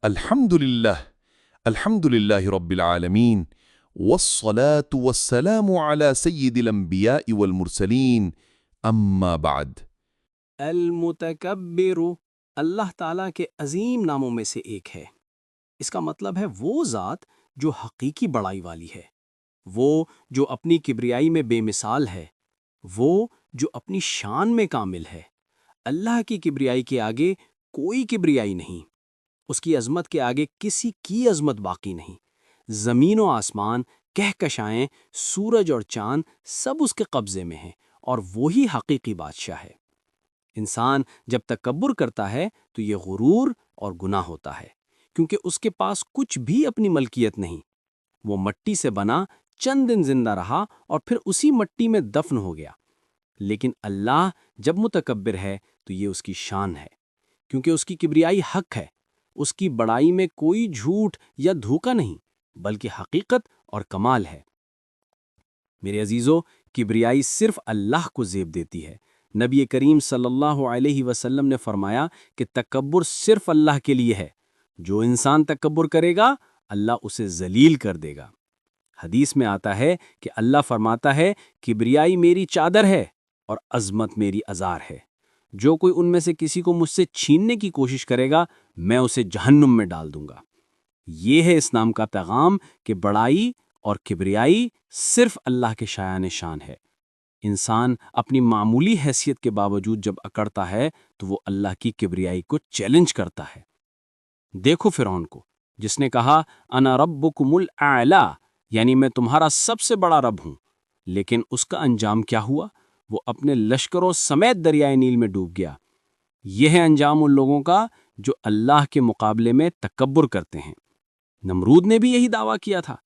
الحمد لله رب العالمين والصلاة والسلام على سيد الأنبياء والمرسلين أما بعد المتکبر اللہ تعالیٰ کے عظیم ناموں میں سے ایک ہے۔ اس کا مطلب ہے وہ ذات جو حقیقی بڑائی والی ہے، وہ جو اپنی کبریائی میں بے مثال ہے، وہ جو اپنی شان میں کامل ہے۔ اللہ کی کبریائی کے آگے کوئی کبریائی نہیں، اس کی عظمت کے آگے کسی کی عظمت باقی نہیں۔ زمین و آسمان، کہکشائیں، سورج اور چاند سب اس کے قبضے میں ہیں، اور وہی حقیقی بادشاہ ہے۔ انسان جب تکبر کرتا ہے تو یہ غرور اور گناہ ہوتا ہے، کیونکہ اس کے پاس کچھ بھی اپنی ملکیت نہیں۔ وہ مٹی سے بنا، چند دن زندہ رہا اور پھر اسی مٹی میں دفن ہو گیا۔ لیکن اللہ جب متکبر ہے تو یہ اس کی شان ہے، کیونکہ اس کی کبریائی حق ہے۔ اس کی بڑائی میں کوئی جھوٹ یا دھوکہ نہیں، بلکہ حقیقت اور کمال ہے۔ میرے عزیزو، کبریائی صرف اللہ کو زیب دیتی ہے۔ نبی کریم صلی اللہ علیہ وسلم نے فرمایا کہ تکبر صرف اللہ کے لیے ہے۔ جو انسان تکبر کرے گا، اللہ اسے ذلیل کر دے گا۔ حدیث میں آتا ہے کہ اللہ فرماتا ہے، کبریائی میری چادر ہے اور عظمت میری ازار ہے۔ جو کوئی ان میں سے کسی کو مجھ سے چھیننے کی کوشش کرے گا، میں اسے جہنم میں ڈال دوں گا۔ یہ ہے اسلام کا پیغام کہ بڑائی اور کبریائی صرف اللہ کے شایان شان ہے۔ انسان اپنی معمولی حیثیت کے باوجود جب اکڑتا ہے تو وہ اللہ کی کبریائی کو چیلنج کرتا ہے۔ دیکھو فرعون کو، جس نے کہا انا ربکم الاعلی، یعنی میں تمہارا سب سے بڑا رب ہوں، لیکن اس کا انجام کیا ہوا؟ وہ اپنے لشکروں سمیت دریائے نیل میں ڈوب گیا۔ یہ ہے انجام ان لوگوں کا جو اللہ کے مقابلے میں تکبر کرتے ہیں۔ نمرود نے بھی یہی دعویٰ کیا تھا،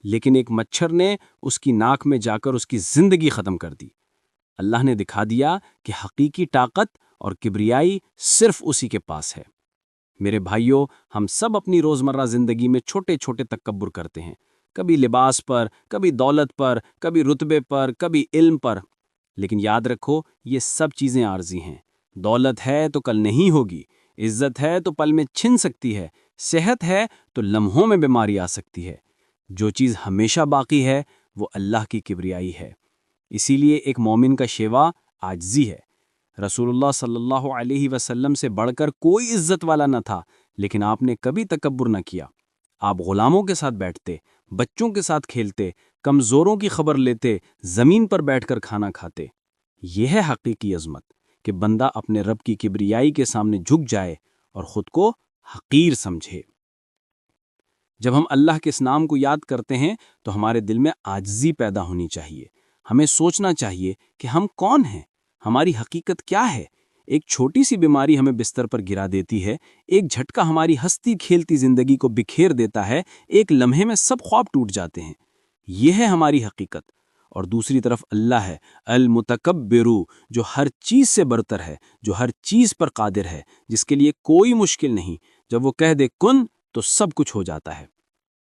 لیکن ایک مچھر نے اس کی ناک میں جا کر اس کی زندگی ختم کر دی۔ اللہ نے دکھا دیا کہ حقیقی طاقت اور کبریائی صرف اسی کے پاس ہے۔ میرے بھائیوں، ہم سب اپنی روزمرہ زندگی میں چھوٹے چھوٹے تکبر کرتے ہیں، کبھی لباس پر، کبھی دولت پر، کبھی رتبے پر، کبھی علم پر۔ لیکن یاد رکھو، یہ سب چیزیں عارضی ہیں۔ دولت ہے تو کل نہیں ہوگی، عزت ہے تو پل میں چھن سکتی ہے، صحت ہے تو لمحوں میں بیماری آ سکتی ہے۔ جو چیز ہمیشہ باقی ہے وہ اللہ کی کبریائی ہے۔ اسی لیے ایک مومن کا شیوا عاجزی ہے۔ رسول اللہ صلی اللہ علیہ وسلم سے بڑھ کر کوئی عزت والا نہ تھا، لیکن آپ نے کبھی تکبر نہ کیا۔ آپ غلاموں کے ساتھ بیٹھتے، بچوں کے ساتھ کھیلتے، کمزوروں کی خبر لیتے، زمین پر بیٹھ کر کھانا کھاتے۔ یہ ہے حقیقی عظمت، کہ بندہ اپنے رب کی کبریائی کے سامنے جھک جائے اور خود کو حقیر سمجھے۔ جب ہم اللہ کے اس نام کو یاد کرتے ہیں تو ہمارے دل میں عاجزی پیدا ہونی چاہیے۔ ہمیں سوچنا چاہیے کہ ہم کون ہیں، ہماری حقیقت کیا ہے۔ ایک چھوٹی سی بیماری ہمیں بستر پر گرا دیتی ہے، ایک جھٹکا ہماری ہستی کھیلتی زندگی کو بکھیر دیتا ہے، ایک لمحے میں سب خواب ٹوٹ جاتے ہیں۔ یہ ہے ہماری حقیقت۔ اور دوسری طرف اللہ ہے المتکبر، جو ہر چیز سے برتر ہے، جو ہر چیز پر قادر ہے، جس کے لیے کوئی مشکل نہیں۔ جب وہ کہہ دے کن تو سب کچھ ہو جاتا ہے۔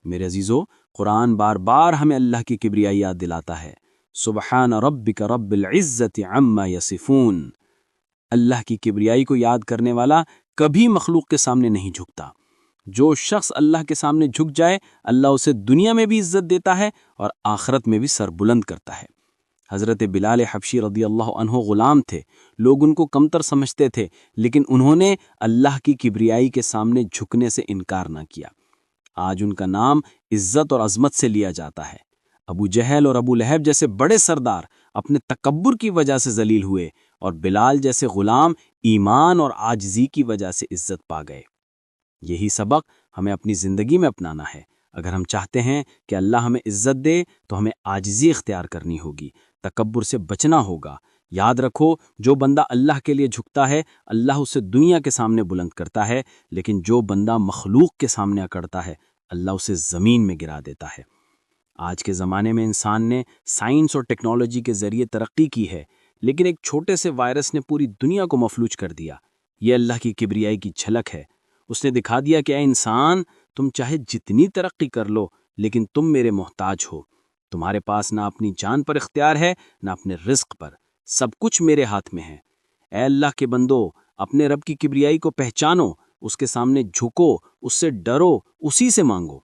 میرے عزیزو، قرآن بار بار ہمیں اللہ کی کبریائی یاد دلاتا ہے۔ سبحان ربک رب العزت عما یصفون۔ اللہ کی کبریائی کو یاد کرنے والا کبھی مخلوق کے سامنے نہیں جھکتا۔ جو شخص اللہ کے سامنے جھک جائے، اللہ اسے دنیا میں بھی عزت دیتا ہے اور آخرت میں بھی سر بلند کرتا ہے۔ حضرت بلال حبشی رضی اللہ عنہ غلام تھے، لوگ ان کو کمتر سمجھتے تھے، لیکن انہوں نے اللہ کی کبریائی کے سامنے جھکنے سے انکار نہ کیا۔ آج ان کا نام عزت اور عظمت سے لیا جاتا ہے۔ ابو جہل اور ابو لہب جیسے بڑے سردار اپنے تکبر کی وجہ سے ذلیل ہوئے، اور بلال جیسے غلام ایمان اور عاجزی کی وجہ سے عزت پا گئے۔ یہی سبق ہمیں اپنی زندگی میں اپنانا ہے۔ اگر ہم چاہتے ہیں کہ اللہ ہمیں عزت دے تو ہمیں عاجزی اختیار کرنی ہوگی، تکبر سے بچنا ہوگا۔ یاد رکھو، جو بندہ اللہ کے لیے جھکتا ہے، اللہ اسے دنیا کے سامنے بلند کرتا ہے، لیکن جو بندہ مخلوق کے سامنے اکڑتا ہے، اللہ اسے زمین میں گرا دیتا ہے۔ آج کے زمانے میں انسان نے سائنس اور ٹیکنالوجی کے ذریعے ترقی کی ہے، لیکن ایک چھوٹے سے وائرس نے پوری دنیا کو مفلوج کر دیا۔ یہ اللہ کی کبریائی کی جھلک ہے۔ اس نے دکھا دیا کہ اے انسان، تم چاہے جتنی ترقی کر لو، لیکن تم میرے محتاج ہو۔ تمہارے پاس نہ اپنی جان پر اختیار ہے، نہ اپنے رزق پر، سب کچھ میرے ہاتھ میں ہے۔ اے اللہ کے بندو، اپنے رب کی کبریائی کو پہچانو، اس کے سامنے جھکو، اس سے ڈرو، اسی سے مانگو۔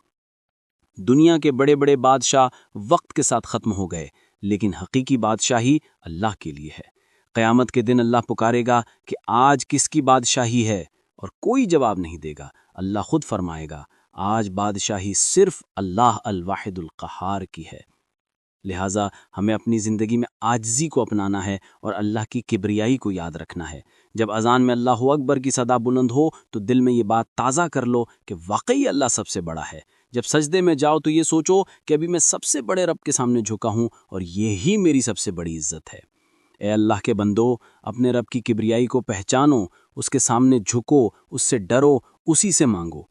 دنیا کے بڑے بڑے بادشاہ وقت کے ساتھ ختم ہو گئے، لیکن حقیقی بادشاہی اللہ کے لیے ہے۔ قیامت کے دن اللہ پکارے گا کہ آج کس کی بادشاہی ہے، اور کوئی جواب نہیں دے گا۔ اللہ خود فرمائے گا آج بادشاہی صرف اللہ الواحد القہار کی ہے۔ لہٰذا ہمیں اپنی زندگی میں عاجزی کو اپنانا ہے اور اللہ کی کبریائی کو یاد رکھنا ہے۔ جب اذان میں اللہ اکبر کی صدا بلند ہو تو دل میں یہ بات تازہ کر لو کہ واقعی اللہ سب سے بڑا ہے۔ جب سجدے میں جاؤ تو یہ سوچو کہ ابھی میں سب سے بڑے رب کے سامنے جھکا ہوں اور یہی میری سب سے بڑی عزت ہے۔ اے اللہ کے بندو، اپنے رب کی کبریائی کو پہچانو، اس کے سامنے جھکو، اس سے ڈرو، اسی سے مانگو۔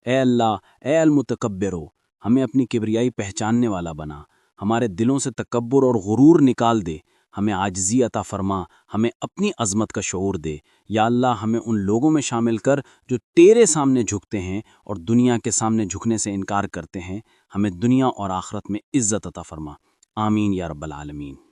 اے اللہ، اے المتکبرو، ہمیں اپنی کبریائی پہچاننے والا بنا، ہمارے دلوں سے تکبر اور غرور نکال دے، ہمیں عاجزی عطا فرما، ہمیں اپنی عظمت کا شعور دے۔ یا اللہ، ہمیں ان لوگوں میں شامل کر جو تیرے سامنے جھکتے ہیں اور دنیا کے سامنے جھکنے سے انکار کرتے ہیں۔ ہمیں دنیا اور آخرت میں عزت عطا فرما۔ آمین یا رب العالمین۔